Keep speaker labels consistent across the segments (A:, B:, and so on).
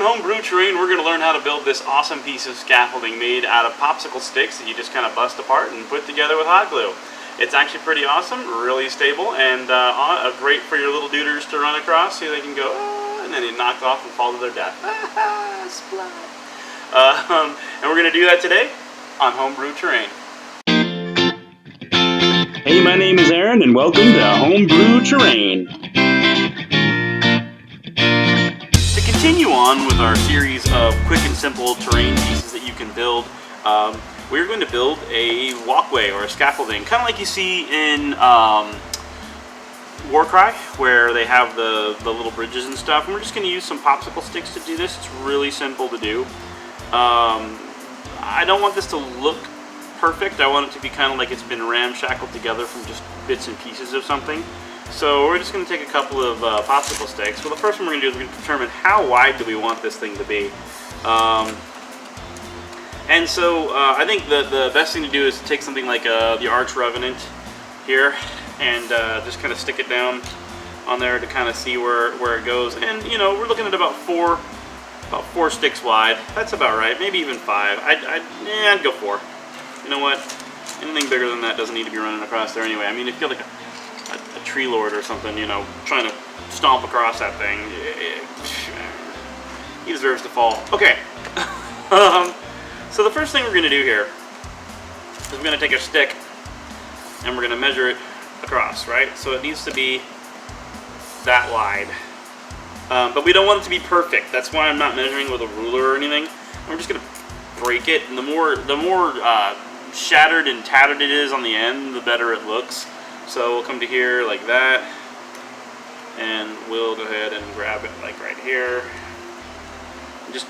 A: on Homebrew Terrain, we're going to learn how to build this awesome piece of scaffolding made out of popsicle sticks that you just kind of bust apart and put together with hot glue. It's actually pretty awesome, really stable, and great for your little duders to run across so they can go, and then they knock off and fall to their death. Splat. And we're going to do that today on Homebrew Terrain. Hey, my name is Aaron, and welcome to Homebrew Terrain. To continue on with our series of quick and simple terrain pieces that you can build, we're going to build a walkway or a scaffolding, kind of like you see in Warcry, where they have the little bridges and stuff. And we're just going to use some popsicle sticks to do this. It's really simple to do. I don't want this to look perfect. I want it to be kind of like it's been ramshackled together from just bits and pieces of something. So we're just going to take a couple of popsicle sticks. Well, the first one we're going to do is we're going to determine how wide do we want this thing to be. And so I think the best thing to do is to take something like the Arch Revenant here and just kind of stick it down on there to kind of see where it goes. And you know, we're looking at about four sticks wide. That's about right. Maybe even 5. I'd go 4. You know what? Anything bigger than that doesn't need to be running across there anyway. I mean, if you're like a tree lord or something, you know, trying to stomp across that thing, he deserves to fall. Okay. So the first thing we're going to do here is we're going to take a stick and we're going to measure it across, right? So it needs to be that wide. But we don't want it to be perfect. That's why I'm not measuring with a ruler or anything. We're just going to break it, and the more shattered and tattered it is on the end, the better it looks. So we'll come to here like that, and we'll go ahead and grab it like right here, and just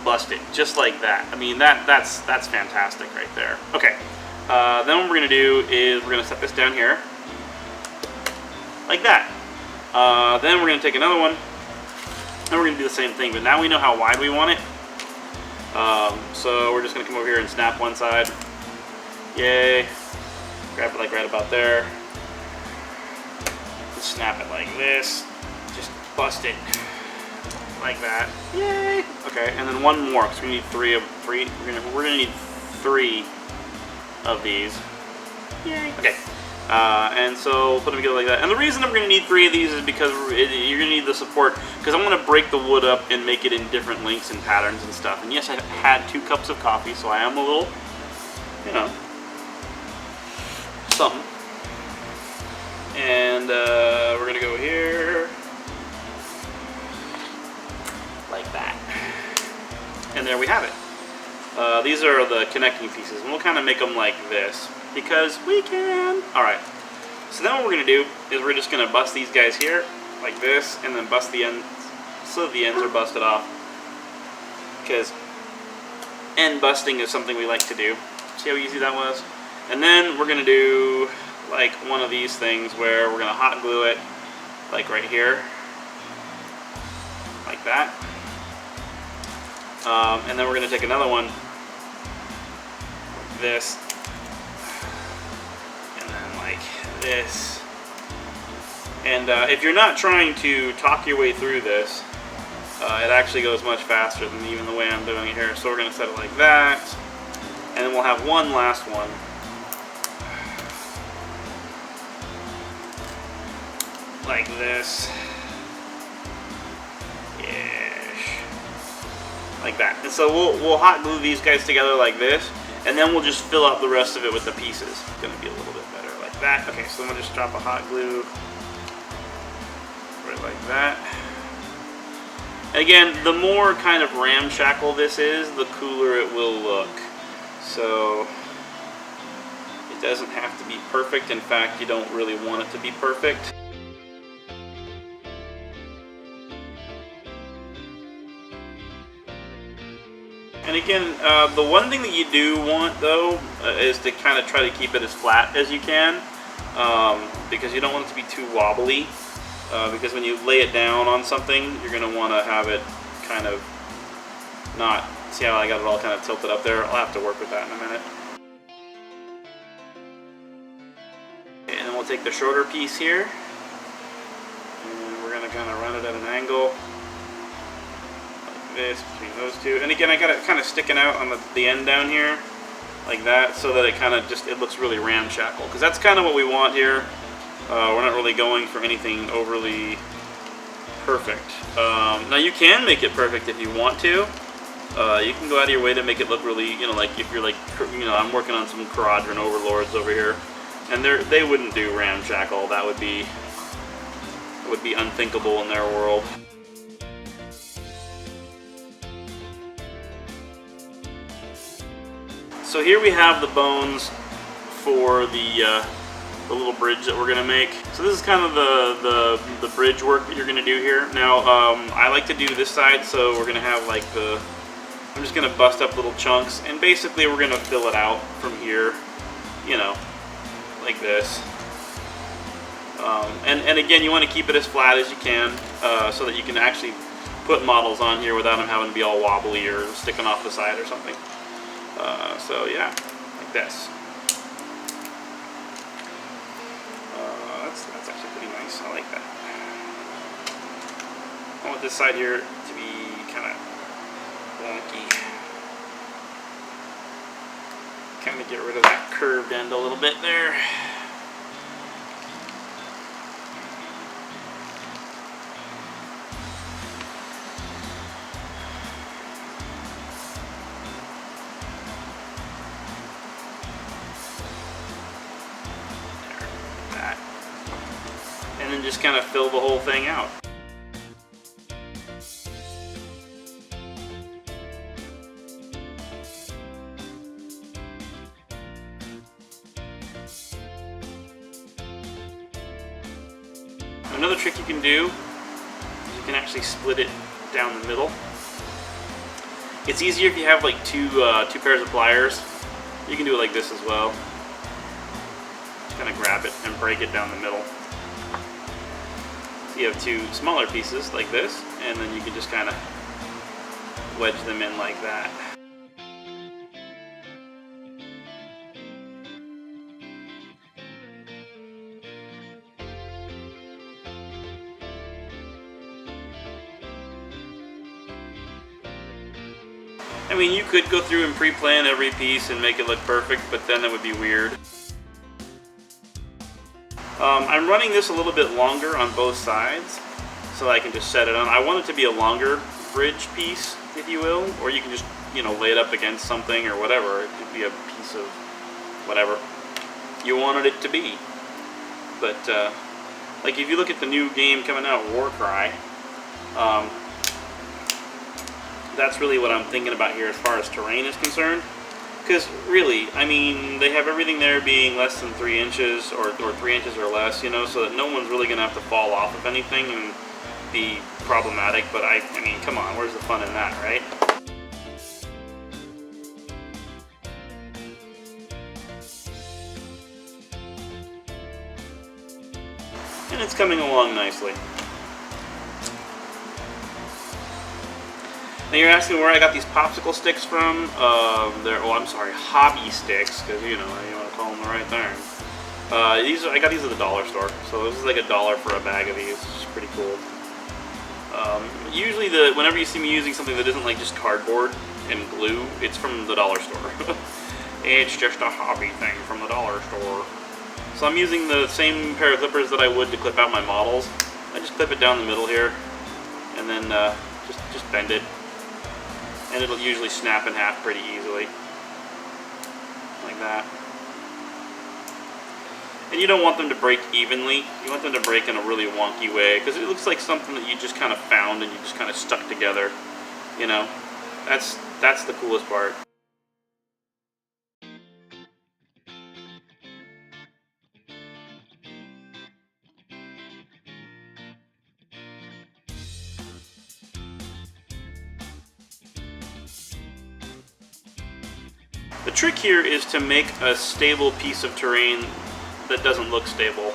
A: bust it just like that. I mean, that's fantastic right there. Okay, then what we're gonna do is we're gonna set this down here like that. Then we're gonna take another one, and we're gonna do the same thing, but now we know how wide we want it. So we're just gonna come over here and snap one side. Yay. Grab it like right about there. Snap it like this. Just bust it like that. Yay. Okay, and then one more, because we need three. We're gonna need 3 of these. Yay. Okay. And so we'll put them together like that. And the reason I'm going to need 3 of these is because you're going to need the support, because I'm going to break the wood up and make it in different lengths and patterns and stuff. And yes, I had 2 cups of coffee, so I am a little, you know, something. And we're going to go here like that. And there we have it. These are the connecting pieces, and we'll kind of make them like this, because we can. Alright, so then what we're going to do is we're just going to bust these guys here, like this, and then bust the ends, so the ends are busted off, because end busting is something we like to do. See how easy that was? And then we're going to do like one of these things where we're going to hot glue it, like right here, like that. And then we're going to take another one, like this, and then like this. And if you're not trying to talk your way through this, it actually goes much faster than even the way I'm doing it here. So we're going to set it like that, and then we'll have one last one. Like this. Like that. And so we'll hot glue these guys together like this, and then we'll just fill out the rest of it with the pieces. It's going to be a little bit better like that. Okay, so then we'll just drop a hot glue right like that. And again, the more kind of ramshackle this is, the cooler it will look. So it doesn't have to be perfect. In fact, you don't really want it to be perfect. And again, the one thing that you do want, though, is to kind of try to keep it as flat as you can, because you don't want it to be too wobbly, because when you lay it down on something, you're going to want to have it kind of not, see how I got it all kind of tilted up there? I'll have to work with that in a minute. And then we'll take the shorter piece here, and we're going to kind of run it at an angle, this between those two. And again, I got it kind of sticking out on the end down here, like that, so that it kind of just, it looks really ramshackle. Because that's kind of what we want here. We're not really going for anything overly perfect. Now you can make it perfect if you want to. You can go out of your way to make it look really, you know, like if you're like, you know, I'm working on some Quadrant Overlords over here, and they wouldn't do ramshackle. That would be unthinkable in their world. So here we have the bones for the little bridge that we're gonna make. So this is kind of the bridge work that you're gonna do here. Now I like to do this side, so we're gonna have like I'm just gonna bust up little chunks, and basically we're gonna fill it out from here, you know, like this. And again, you want to keep it as flat as you can, so that you can actually put models on here without them having to be all wobbly or sticking off the side or something. So yeah, like this. That's actually pretty nice. I like that. I want this side here to be kind of wonky. Kind of get rid of that curved end a little bit there. And then just kind of fill the whole thing out. Another trick you can do is you can actually split it down the middle. It's easier if you have like two pairs of pliers. You can do it like this as well. Just kind of grab it and break it down the middle. You have two smaller pieces like this, and then you can just kind of wedge them in like that. I mean, you could go through and pre-plan every piece and make it look perfect, but then it would be weird. I'm running this a little bit longer on both sides, so I can just set it on. I want it to be a longer bridge piece, if you will, or you can just, you know, lay it up against something or whatever. It could be a piece of whatever you wanted it to be. But like if you look at the new game coming out, Warcry, that's really what I'm thinking about here as far as terrain is concerned. Because really, I mean, they have everything there being less than 3 inches or 3 inches or less, you know, so that no one's really going to have to fall off of anything and be problematic. But I mean, come on, where's the fun in that, right? And it's coming along nicely. Now you're asking where I got these popsicle sticks from. I'm sorry, hobby sticks, because you know you want to call them the right thing. I got these at the dollar store, so this is like $1 for a bag of these. It's pretty cool. Usually, whenever you see me using something that isn't like just cardboard and glue, it's from the dollar store. It's just a hobby thing from the dollar store. So I'm using the same pair of clippers that I would to clip out my models. I just clip it down the middle here, and then just bend it. And it'll usually snap in half pretty easily, like that. And you don't want them to break evenly. You want them to break in a really wonky way, because it looks like something that you just kind of found and you just kind of stuck together. You know, that's the coolest part. The trick here is to make a stable piece of terrain that doesn't look stable.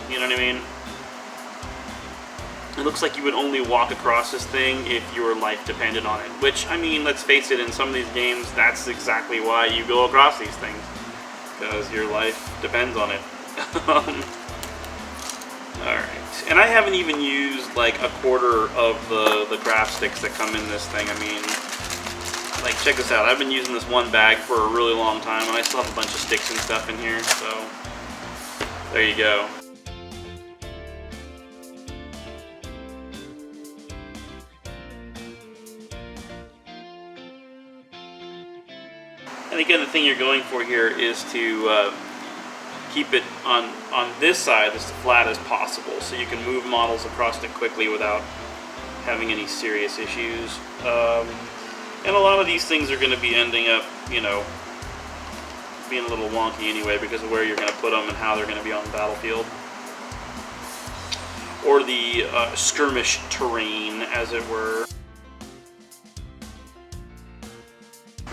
A: You know what I mean? It looks like you would only walk across this thing if your life depended on it. Which, I mean, let's face it, in some of these games, that's exactly why you go across these things. Because your life depends on it. Alright. And I haven't even used like a quarter of the craft sticks that come in this thing. I mean, like, check this out. I've been using this one bag for a really long time, and I still have a bunch of sticks and stuff in here, so there you go. And again, the thing you're going for here is to keep it on this side as flat as possible, so you can move models across it quickly without having any serious issues. And a lot of these things are going to be ending up, you know, being a little wonky anyway because of where you're going to put them and how they're going to be on the battlefield. Or the skirmish terrain, as it were.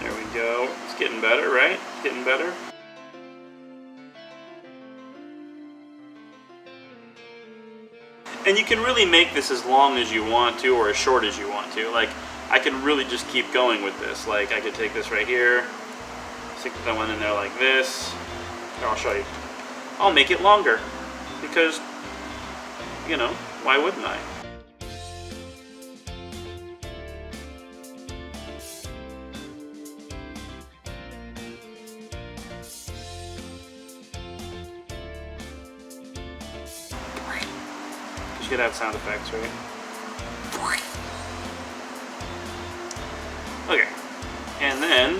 A: There we go. It's getting better, right? It's getting better. And you can really make this as long as you want to or as short as you want to. Like, I can really just keep going with this. Like, I could take this right here, stick that one in there like this. Here, I'll show you. I'll make it longer because, you know, why wouldn't I? You should have sound effects, right? Okay, and then,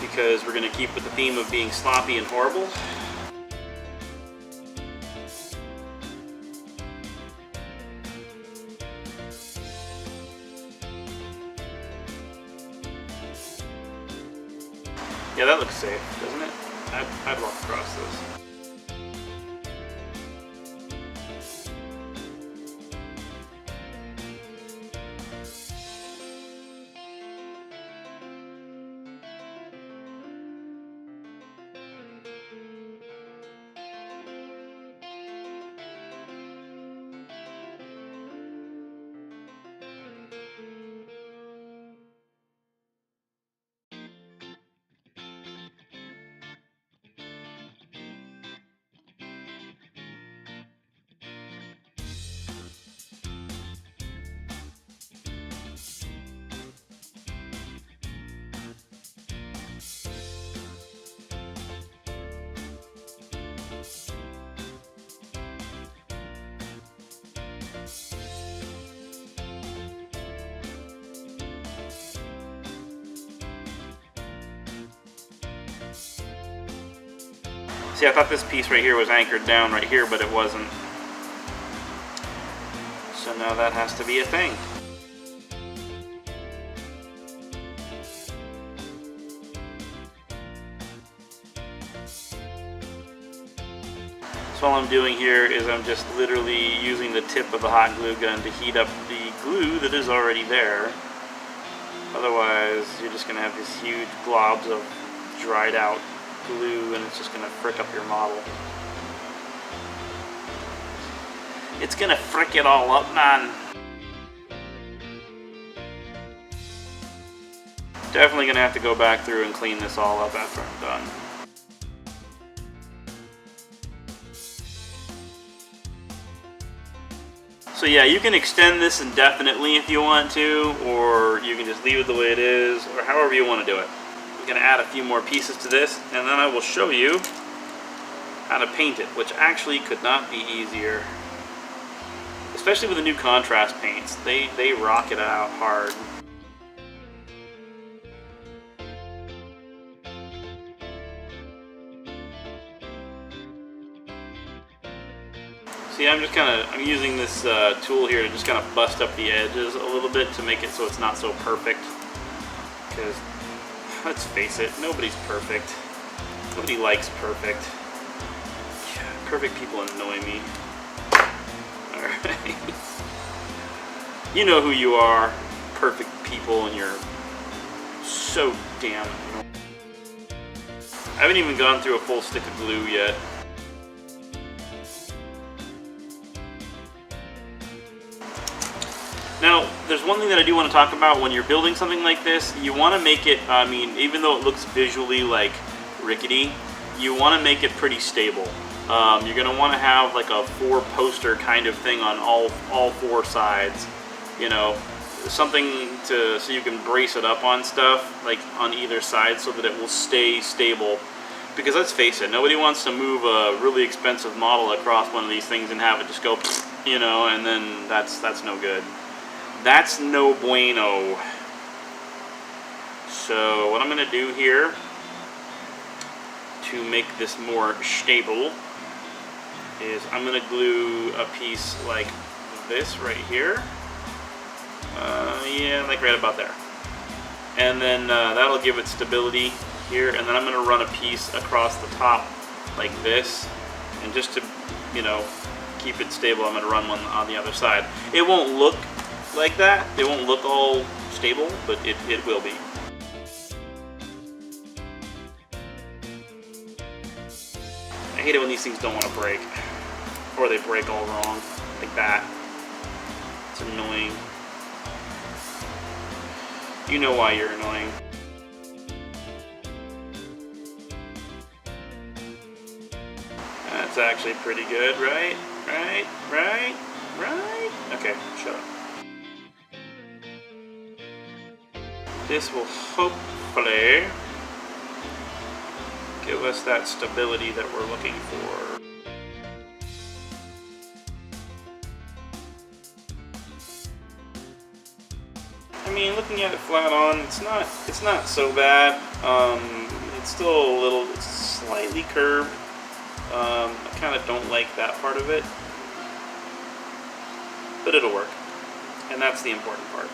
A: because we're going to keep with the theme of being sloppy and horrible, yeah, that looks safe, doesn't it? I'd walk across this. See, I thought this piece right here was anchored down right here, but it wasn't. So now that has to be a thing. So all I'm doing here is I'm just literally using the tip of the hot glue gun to heat up the glue that is already there. Otherwise, you're just going to have these huge globs of dried out glue and it's just going to frick up your model. It's going to frick it all up, man. Definitely going to have to go back through and clean this all up after I'm done. So yeah, you can extend this indefinitely if you want to, or you can just leave it the way it is, or however you want to do it. I'm going to add a few more pieces to this, and then I will show you how to paint it, which actually could not be easier. Especially with the new contrast paints, they rock it out hard. See, I'm using this tool here to just kind of bust up the edges a little bit to make it so it's not so perfect. Because, let's face it, nobody's perfect. Nobody likes perfect. Yeah, perfect people annoy me. Alright. You know who you are, perfect people, and you're so damn annoying. I haven't even gone through a full stick of glue yet. Now, there's one thing that I do want to talk about when you're building something like this. You want to make it, I mean, even though it looks visually like rickety, you want to make it pretty stable. You're going to want to have like a 4-poster kind of thing on all 4 sides. You know, something so you can brace it up on stuff, like on either side, so that it will stay stable. Because let's face it, nobody wants to move a really expensive model across one of these things and have it just go, you know, and then that's no good. That's no bueno. So what I'm going to do here to make this more stable is I'm going to glue a piece like this right here. Yeah, like right about there. And then that'll give it stability here, and then I'm going to run a piece across the top like this, and just to, you know, keep it stable, I'm going to run one on the other side. It won't look like that, it won't look all stable, but it will be. I hate it when these things don't want to break, or they break all wrong, like that. It's annoying. You know why you're annoying. That's actually pretty good, right? Right? Okay, shut up. This will hopefully give us that stability that we're looking for. I mean, looking at it flat on, it's not so bad. It's still it's slightly curved. I kind of don't like that part of it, but it'll work, and that's the important part.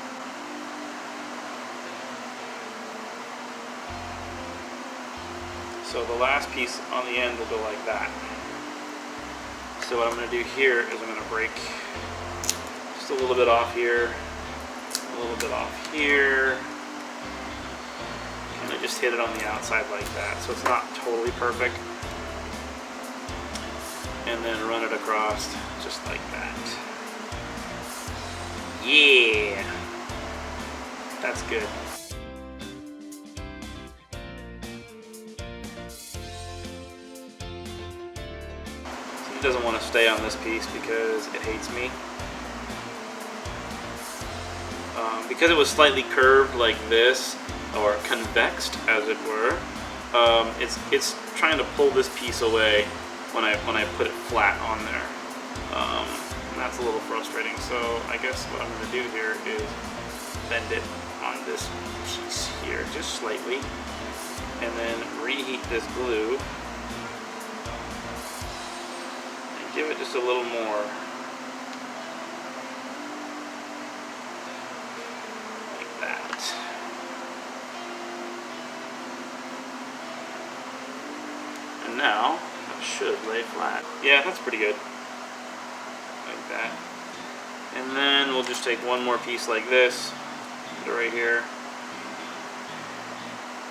A: So the last piece on the end will go like that. So what I'm going to do here is I'm going to break just a little bit off here, a little bit off here, and I just hit it on the outside like that, so it's not totally perfect. And then run it across just like that. Yeah, that's good. So he doesn't want to stay on this piece because it hates me. Because it was slightly curved like this, or convexed as it were, it's trying to pull this piece away when I put it flat on there, and that's a little frustrating. So I guess what I'm going to do here is bend it on this piece here just slightly, and then reheat this glue and give it just a little more, like that. And now should lay flat. Yeah, that's pretty good. Like that. And then we'll just take one more piece like this, put it right here.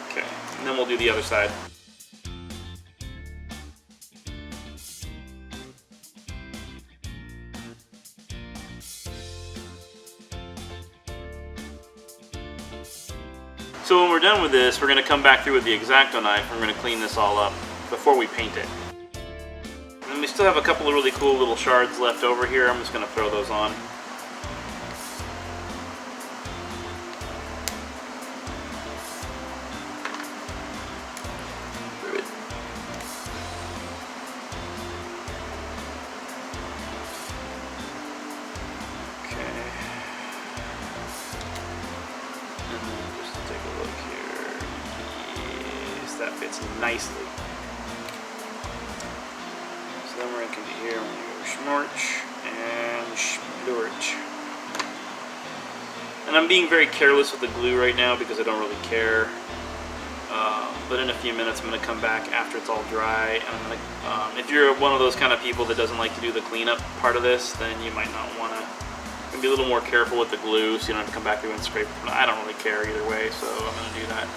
A: Okay, and then we'll do the other side. So when we're done with this, we're going to come back through with the X-Acto knife and we're going to clean this all up before we paint it. And we still have a couple of really cool little shards left over here. I'm just going to throw those on. Okay. And then just take a look here. Yes, that fits nicely. So then we're going to come to here, we're going to go schmorch and splurch. And I'm being very careless with the glue right now because I don't really care. But in a few minutes I'm going to come back after it's all dry. And I'm going to, if you're one of those kind of people that doesn't like to do the cleanup part of this, then you might not want to be a little more careful with the glue so you don't have to come back through and scrape it. I don't really care either way, so I'm going to do that.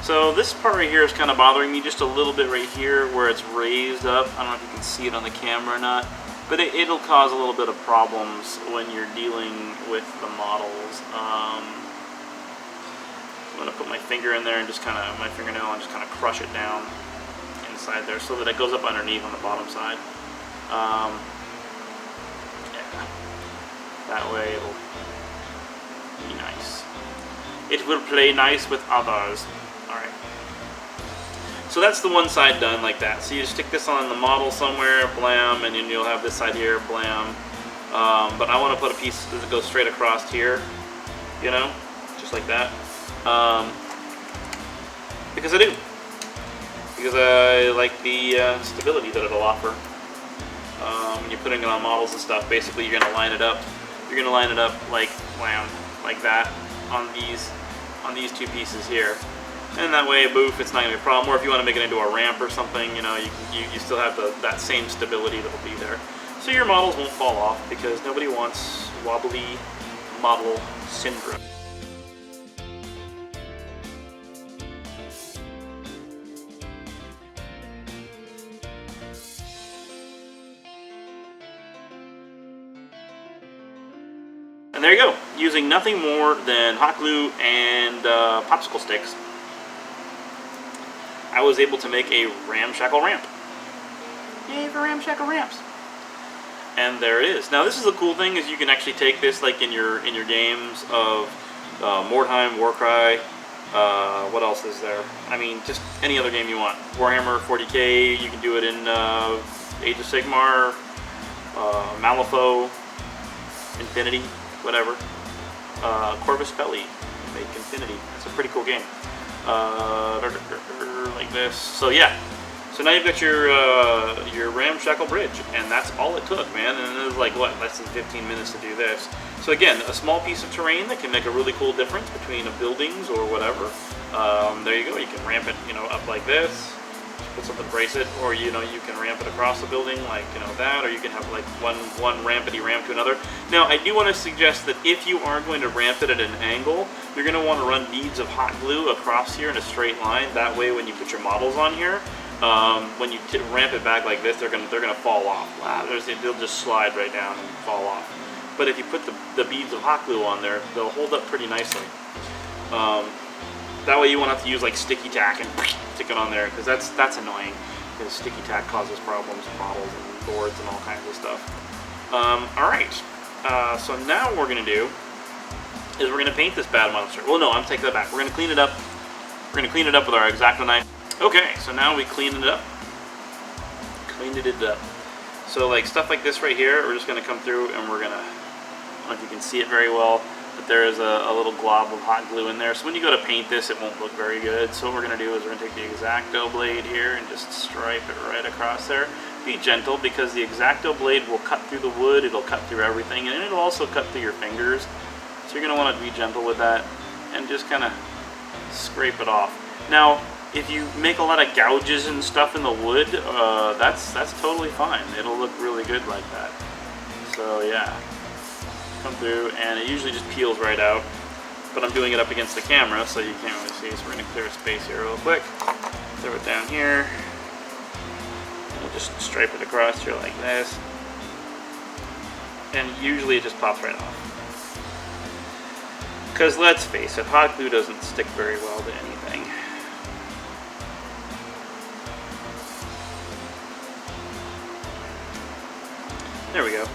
A: So this part right here is kind of bothering me just a little bit right here where it's raised up. I don't know if you can see it on the camera or not, but it'll cause a little bit of problems when you're dealing with the models. I'm going to put my finger in there and just kind of, my fingernail, and just kind of crush it down side there so that it goes up underneath on the bottom side. Yeah, that way it'll be nice. It will play nice with others. Alright. So that's the one side done like that. So you stick this on the model somewhere, blam, and then you'll have this side here, blam. But I want to put a piece that goes straight across here, you know, just like that. Because I do. Because I like the stability that it'll offer. When you're putting it on models and stuff, basically you're going to line it up. You're going to line it up like wham, like that on these two pieces here. And that way, boof, it's not going to be a problem. Or if you want to make it into a ramp or something, you know, you still have that same stability that'll be there. So your models won't fall off because nobody wants wobbly model syndrome. And there you go, using nothing more than hot glue and popsicle sticks, I was able to make a ramshackle ramp. Yay for ramshackle ramps! And there it is. Now this is the cool thing, is you can actually take this like in your games of Mordheim, Warcry, what else is there? I mean, just any other game you want. Warhammer 40k, you can do it in Age of Sigmar, Malifaux, Infinity, whatever. Corvus Belli, make Infinity. That's a pretty cool game. Like this. So yeah. So now you've got your ramshackle bridge, and that's all it took, man. And it was like, what, less than 15 minutes to do this. So again, a small piece of terrain that can make a really cool difference between buildings or whatever. There you go. You can ramp it, you know, up like this. Put something to brace it, or you know, you can ramp it across the building like, you know, that, or you can have like one rampity ramp to another. Now I do want to suggest that if you are going to ramp it at an angle, you're going to want to run beads of hot glue across here in a straight line. That way, when you put your models on here, when you ramp it back like this, they're gonna fall off. Wow, they'll just slide right down and fall off. But if you put the beads of hot glue on there, they'll hold up pretty nicely. That way you won't have to use like sticky tack and stick it on there, because that's annoying, because sticky tack causes problems with models and boards and all kinds of stuff. Alright, so now what we're going to do is we're going to paint this bad monster. Well, no, I'm taking that back. We're going to clean it up. We're going to clean it up with our X-Acto knife. Okay, so now we cleaned it up. Cleaned it up. So like stuff like this right here, we're just going to come through and we're going to, I don't know if you can see it very well, but there is a little glob of hot glue in there. So when you go to paint this, it won't look very good. So what we're going to do is we're going to take the X-Acto blade here and just stripe it right across there. Be gentle, because the X-Acto blade will cut through the wood, it'll cut through everything, and it'll also cut through your fingers. So you're going to want to be gentle with that and just kind of scrape it off. Now, if you make a lot of gouges and stuff in the wood, that's totally fine. It'll look really good like that. So yeah. Come through, and it usually just peels right out, but I'm doing it up against the camera so you can't really see, so we're going to clear a space here real quick, throw it down here, and we'll just stripe it across here like this, and usually it just pops right off, because let's face it, hot glue doesn't stick very well to anything. There we go.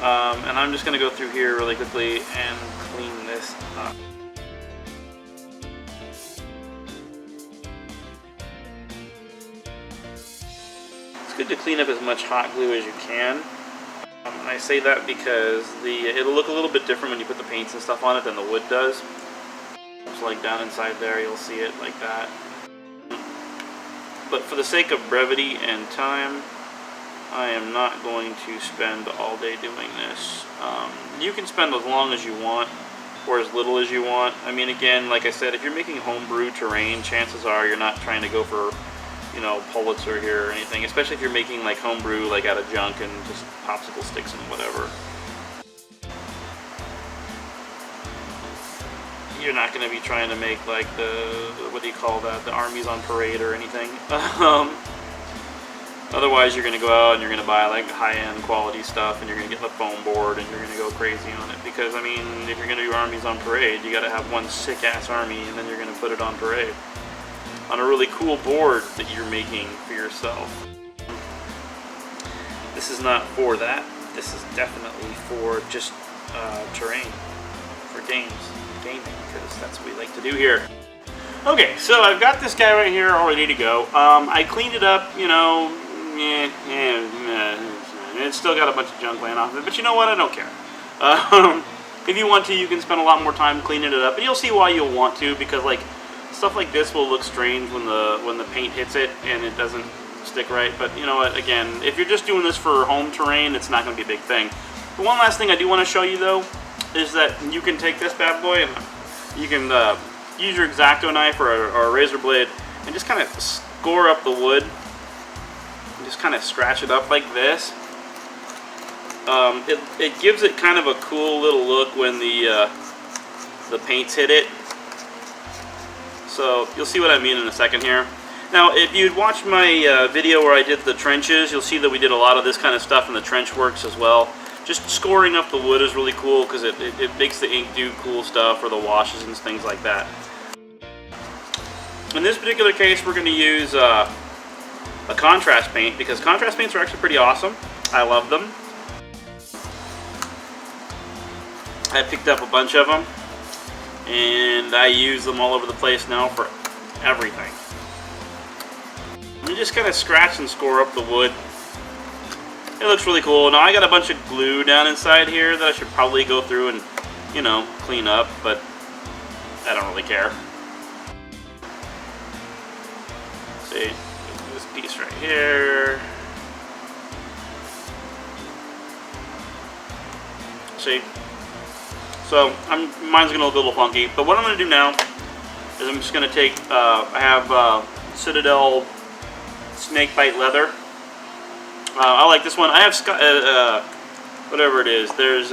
A: And I'm just going to go through here really quickly and clean this up. It's good to clean up as much hot glue as you can. And I say that because it'll look a little bit different when you put the paints and stuff on it than the wood does. So like down inside there, you'll see it like that. But for the sake of brevity and time, I am not going to spend all day doing this. You can spend as long as you want, or as little as you want. I mean, again, like I said, if you're making homebrew terrain, chances are you're not trying to go for, you know, Pulitzer here or anything, especially if you're making like homebrew like out of junk and just popsicle sticks and whatever. You're not going to be trying to make like what do you call that, the armies on parade or anything. Otherwise, you're going to go out and you're going to buy like high-end quality stuff, and you're going to get the foam board and you're going to go crazy on it. Because, I mean, if you're going to do armies on parade, you got to have one sick-ass army, and then you're going to put it on parade. on a really cool board that you're making for yourself. This is not for that. This is definitely for just terrain, for gaming, because that's what we like to do here. Okay, so I've got this guy right here all ready to go. I cleaned it up, you know, it's still got a bunch of junk laying off of it, but you know what, I don't care. If you want to, you can spend a lot more time cleaning it up, and you'll see why you'll want to, because like stuff like this will look strange when the paint hits it and it doesn't stick right. But you know what, again, if you're just doing this for home terrain, it's not going to be a big thing. But one last thing I do want to show you though is that you can take this bad boy and you can use your X-Acto knife or a razor blade and just kind of score up the wood and just kind of scratch it up like this. It gives it kind of a cool little look when the paints hit it. So you'll see what I mean in a second here. Now, if you'd watched my video where I did the trenches, you'll see that we did a lot of this kind of stuff in the trench works as well. Just scoring up the wood is really cool because it makes the ink do cool stuff, or the washes and things like that. In this particular case, we're going to use a contrast paint, because contrast paints are actually pretty awesome. I love them. I picked up a bunch of them, and I use them all over the place now for everything. You just kind of scratch and score up the wood. It looks really cool. Now I got a bunch of glue down inside here that I should probably go through and, you know, clean up, but I don't really care. See, this piece right here. See? So mine's gonna look a little funky, but what I'm gonna do now is I'm just gonna take, I have Citadel snakebite leather. I like this one. I have whatever it is. There's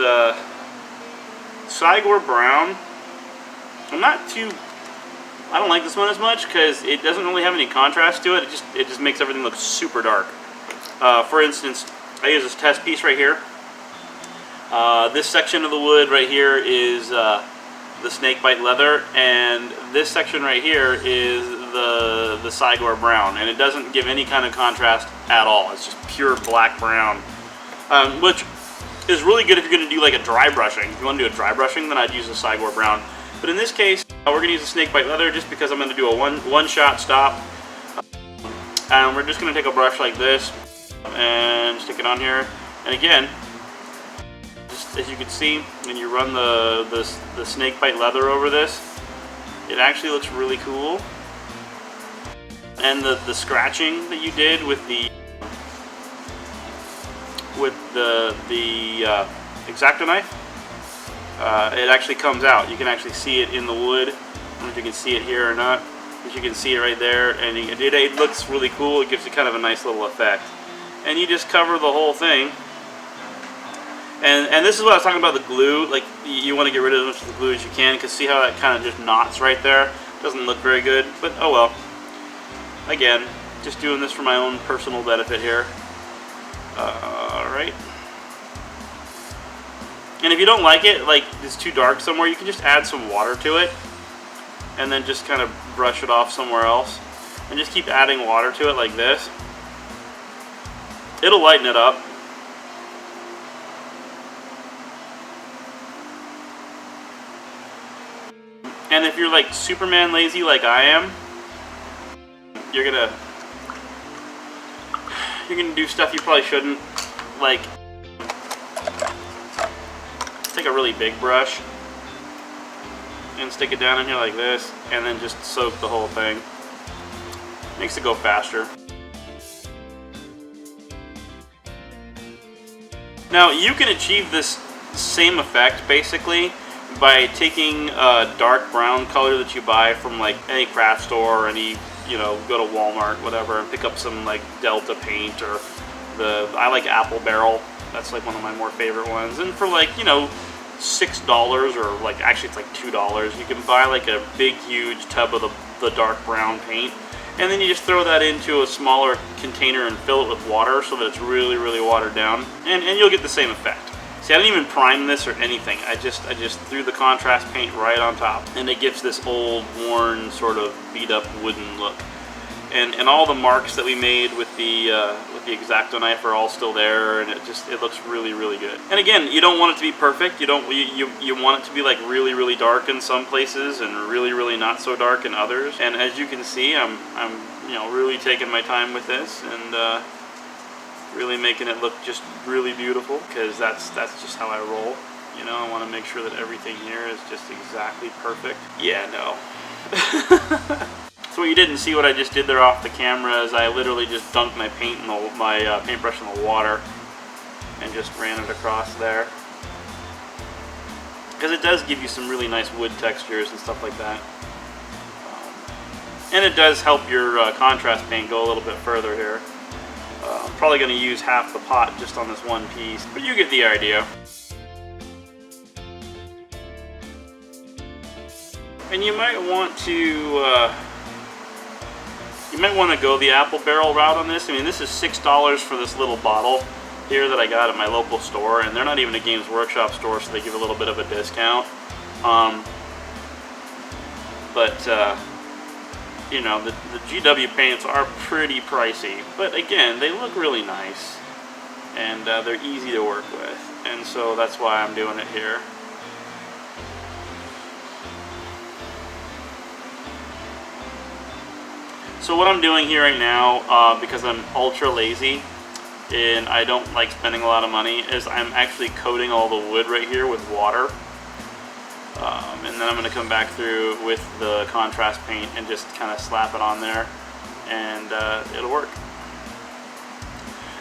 A: Sigor brown. I don't like this one as much because it doesn't really have any contrast to it. It just makes everything look super dark. For instance, I use this test piece right here. This section of the wood right here is the snakebite leather, and this section right here is the Sigor brown, and it doesn't give any kind of contrast at all. It's just pure black brown, which is really good if you're going to do like a dry brushing. If you want to do a dry brushing, then I'd use the Sigor brown. But in this case, we're going to use the snakebite leather just because I'm going to do a one-shot stop. And we're just going to take a brush like this and stick it on here. And again, just as you can see, when you run the snakebite leather over this, it actually looks really cool. And the scratching that you did with the X-Acto knife, it actually comes out. You can actually see it in the wood. I don't know if you can see it here or not, but you can see it right there, and it looks really cool. It gives you kind of a nice little effect. And you just cover the whole thing. And this is what I was talking about, the glue. Like, you want to get rid of as much of the glue as you can, because see how that kind of just knots right there? Doesn't look very good, but oh well. Again, just doing this for my own personal benefit here. Alright. And if you don't like it, like it's too dark somewhere, you can just add some water to it. And then just kind of brush it off somewhere else. And just keep adding water to it like this. It'll lighten it up. And if you're like Superman lazy like I am, you're gonna do stuff you probably shouldn't. Like, take a really big brush and stick it down in here like this, and then just soak the whole thing. Makes it go faster. Now you can achieve this same effect basically by taking a dark brown color that you buy from like any craft store or any, you know, go to Walmart, whatever, and pick up some like Delta paint, or I like Apple Barrel. That's like one of my more favorite ones. And for like, you know, $6, or like actually it's like $2, you can buy like a big huge tub of the dark brown paint, and then you just throw that into a smaller container and fill it with water so that it's really, really watered down, and you'll get the same effect. See, I didn't even prime this or anything. I just threw the contrast paint right on top, and it gives this old, worn, sort of beat up wooden look. And all the marks that we made with the X-Acto knife are all still there, and it looks really, really good. And again, you don't want it to be perfect. You want it to be like really, really dark in some places and really, really not so dark in others. And as you can see, I'm really taking my time with this and really making it look just really beautiful, because that's just how I roll. You know, I want to make sure that everything here is just exactly perfect. Yeah, no. So what you didn't see what I just did there off the camera is I literally just dunked my paint in my paintbrush in the water and just ran it across there, because it does give you some really nice wood textures and stuff like that. And it does help your contrast paint go a little bit further here. I'm probably going to use half the pot just on this one piece, but you get the idea. And you might want to go the apple barrel route on this. I mean, this is $6 for this little bottle here that I got at my local store, and they're not even a Games Workshop store, so they give a little bit of a discount. You know, the GW paints are pretty pricey, but again, they look really nice, and they're easy to work with, and so that's why I'm doing it here. So what I'm doing here right now, because I'm ultra lazy and I don't like spending a lot of money, is I'm actually coating all the wood right here with water. And then I'm going to come back through with the contrast paint and just kind of slap it on there, and it'll work.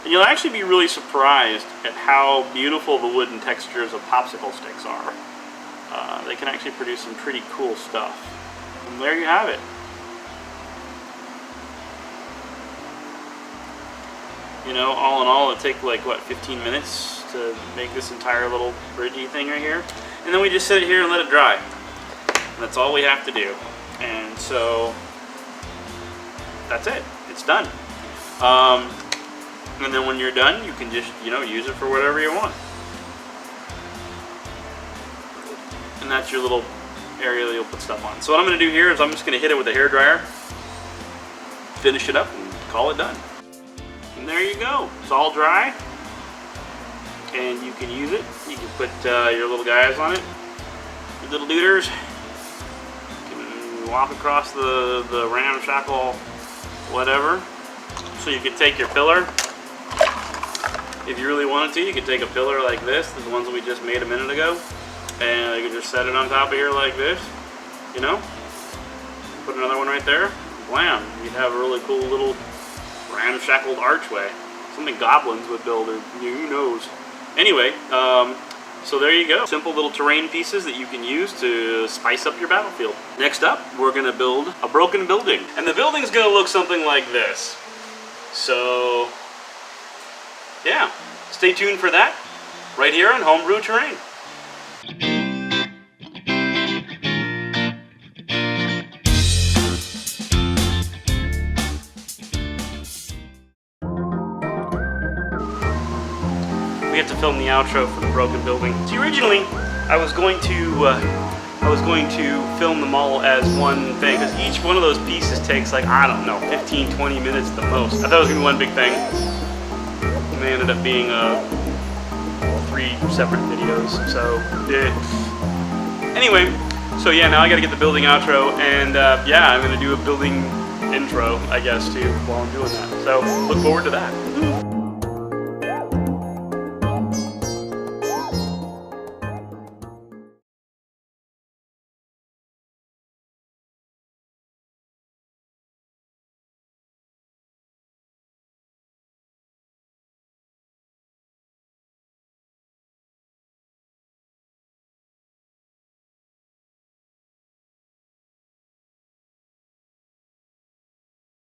A: And you'll actually be really surprised at how beautiful the wooden textures of popsicle sticks are. They can actually produce some pretty cool stuff. And there you have it. You know, all in all, it took like, what, 15 minutes to make this entire little bridgey thing right here. And then we just sit it here and let it dry. And that's all we have to do. And so, that's it. It's done. And then when you're done, you can just, you know, use it for whatever you want. And that's your little area that you'll put stuff on. So what I'm going to do here is I'm just going to hit it with a hairdryer, finish it up, and call it done. And there you go. It's all dry, and you can use it. You can put your little guys on it, your little duders. You can walk across the ramshackle whatever. So you could take your pillar. If you really wanted to, you could take a pillar like this, the ones that we just made a minute ago, and you could just set it on top of here like this, you know? Put another one right there, blam. You'd have a really cool little ramshackled archway. Something goblins would build, or who knows. Anyway, so there you go. Simple little terrain pieces that you can use to spice up your battlefield. Next up, we're going to build a broken building. And the building's going to look something like this. So, yeah, stay tuned for that right here on Homebrew Terrain. We have to film the outro for the broken building. See, originally I was going to film them all as one thing, because each one of those pieces takes, like, I don't know, 15-20 minutes the most. I thought it was gonna be one big thing, and they ended up being 3 separate videos. So anyway, so yeah, now I gotta get the building outro, and yeah, I'm gonna do a building intro, I guess, too, while I'm doing that. So look forward to that.